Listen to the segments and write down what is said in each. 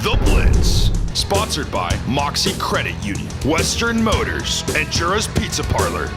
The Blitz. Sponsored by Mocse Credit Union, Western Motors, and Jura's Pizza Parlor.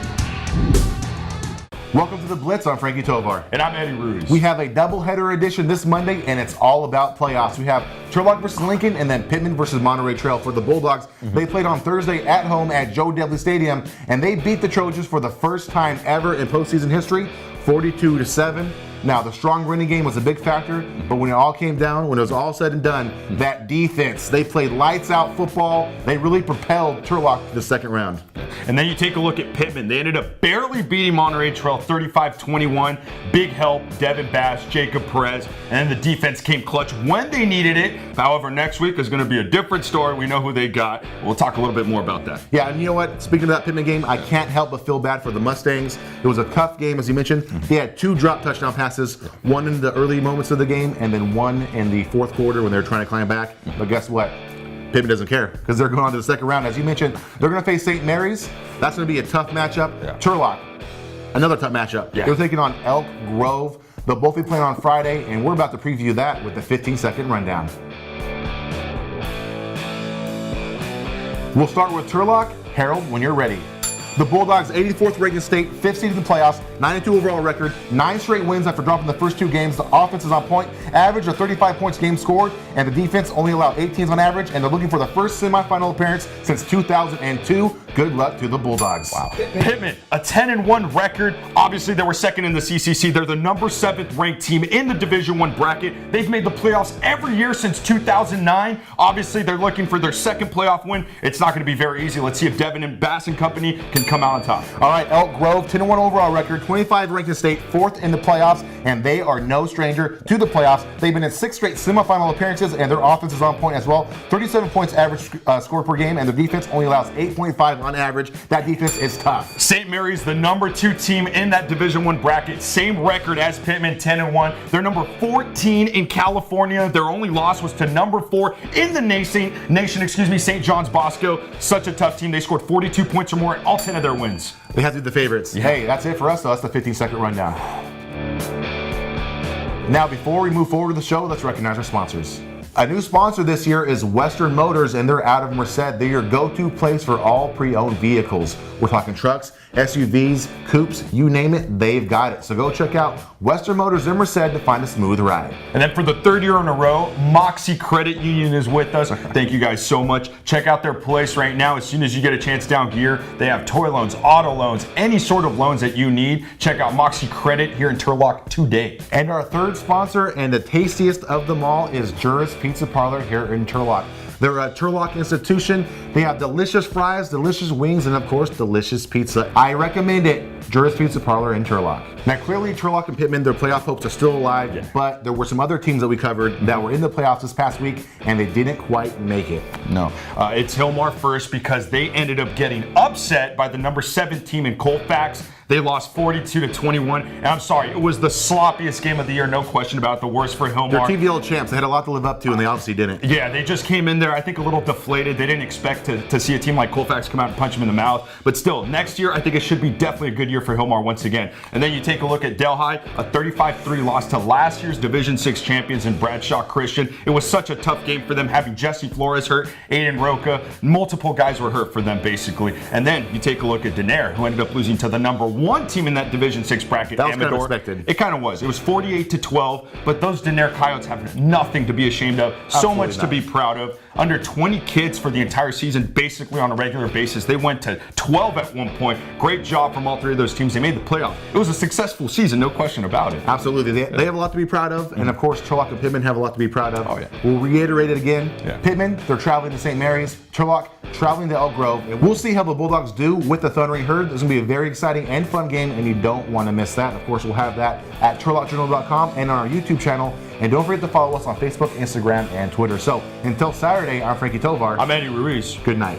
Welcome to The Blitz. I'm Frankie Tovar. And I'm Eddie Ruiz. We have a doubleheader edition this Monday, and it's all about playoffs. We have Turlock versus Lincoln, and then Pitman versus Monterey Trail for the Bulldogs. They played on Thursday at home at Joe Dudley Stadium, and they beat the Trojans for the first time ever in postseason history, 42-7. Now, the strong running game was a big factor, but when it all came down, when it was all said and done, that defense, they played lights out football. They really propelled Turlock to the second round. And then you take a look at Pitman. They ended up barely beating Monterey Trail 35-21. Big help, Devin Bass, Jacob Perez, and then the defense came clutch when they needed it. However, next week is going to be a different story. We know who they got. We'll talk a little bit more about that. Yeah, and you know what? Speaking of that Pitman game, I can't help but feel bad for the Mustangs. It was a tough game, as you mentioned. They had 2 drop touchdown passes, one in the early moments of the game, and then one in the fourth quarter when they were trying to climb back. But guess what? Pitman doesn't care because they're going on to the second round. As you mentioned, they're going to face St. Mary's. That's going to be a tough matchup. Yeah. Turlock, another tough matchup. Yeah. They're taking on Elk Grove. They'll both be playing on Friday, and we're about to preview that with the 15-second rundown. We'll start with Turlock. Harold, when you're ready. The Bulldogs, 84th ranked in state, 5th seed in the playoffs, 9-2 overall record, 9 straight wins after dropping the first 2 games. The offense is on point, average of 35 points game scored, and the defense only allowed 18s on average, and they're looking for the first semifinal appearance since 2002. Good luck to the Bulldogs. Wow. Pitman, a 10-1 record. Obviously, they were second in the CCC. They're the number 7th ranked team in the Division I bracket. They've made the playoffs every year since 2009. Obviously, they're looking for their second playoff win. It's not going to be very easy. Let's see if Devin and Bass and company can come out on top. All right, Elk Grove, 10-1 overall record, 25 ranked in state, 4th in the playoffs, and they are no stranger to the playoffs. They've been in 6 straight semifinal appearances, and their offense is on point as well. 37 points average score per game, and their defense only allows 8.5 on average. That defense is tough. St. Mary's, the number 2 team in that Division I bracket, same record as Pitman, 10-1. They're number 14 in California. Their only loss was to number 4 in the nation, St. John's Bosco. Such a tough team. They scored 42 points or more in all 10 of their wins. They have to be the favorites. Yeah. Hey, that's it for us, though. That's the 15-second rundown. Now, before we move forward to the show, let's recognize our sponsors. A new sponsor this year is Western Motors, and they're out of Merced. They're your go-to place for all pre-owned vehicles. We're talking trucks, SUVs, coupes, you name it, they've got it. So go check out Western Motors in Merced to find a smooth ride. And then for the 3rd year in a row, Mocse Credit Union is with us. Thank you guys so much. Check out their place right now. As soon as you get a chance down here, they have toy loans, auto loans, any sort of loans that you need. Check out Mocse Credit here in Turlock today. And our 3rd sponsor and the tastiest of them all is Jura's Pizza Parlor here in Turlock. They're a Turlock institution. They have delicious fries, delicious wings, and of course, delicious pizza. I recommend it. Jura's Pizza Parlor in Turlock. Now, clearly, Turlock and Pitman, their playoff hopes are still alive, but there were some other teams that we covered that were in the playoffs this past week, and they didn't quite make it. No. It's Hillmar first because they ended up getting upset by the number 7 team in Colfax. They lost 42-21, and I'm sorry, it was the sloppiest game of the year, no question about it, the worst for Hillmar. They're TVL champs. They had a lot to live up to, and they obviously didn't. Yeah, they just came in there, I think, a little deflated. They didn't expect to see a team like Colfax come out and punch them in the mouth. But still, next year, I think it should be definitely a good year for Hillmar once again. And then you take a look at Delhi, a 35-3 loss to last year's Division VI champions in Bradshaw Christian. It was such a tough game for them, having Jesse Flores hurt, Aiden Roca. Multiple guys were hurt for them, basically. And then you take a look at Denair, who ended up losing to the number 1 team in that Division VI bracket. That was kind of expected. It kind of was. It was 48-12, but those Denair Coyotes have nothing to be ashamed of. So much to be proud of. Under 20 kids for the entire season, basically on a regular basis. They went to 12 at one point. Great job from all 3 of those teams. They made the playoff. It was a successful season, no question about it. Absolutely. They have a lot to be proud of, and of course, Turlock and Pitman have a lot to be proud of. Oh, yeah. We'll reiterate it again. Yeah. Pitman, they're traveling to St. Mary's. Turlock, traveling to Elk Grove. And we'll see how the Bulldogs do with the Thundering Herd. This is going to be a very exciting and fun game, and you don't want to miss that. Of course, we'll have that at turlockjournal.com and on our YouTube channel. And don't forget to follow us on Facebook, Instagram, and Twitter. So until Saturday, I'm Frankie Tovar. I'm Eddie Ruiz. Good night.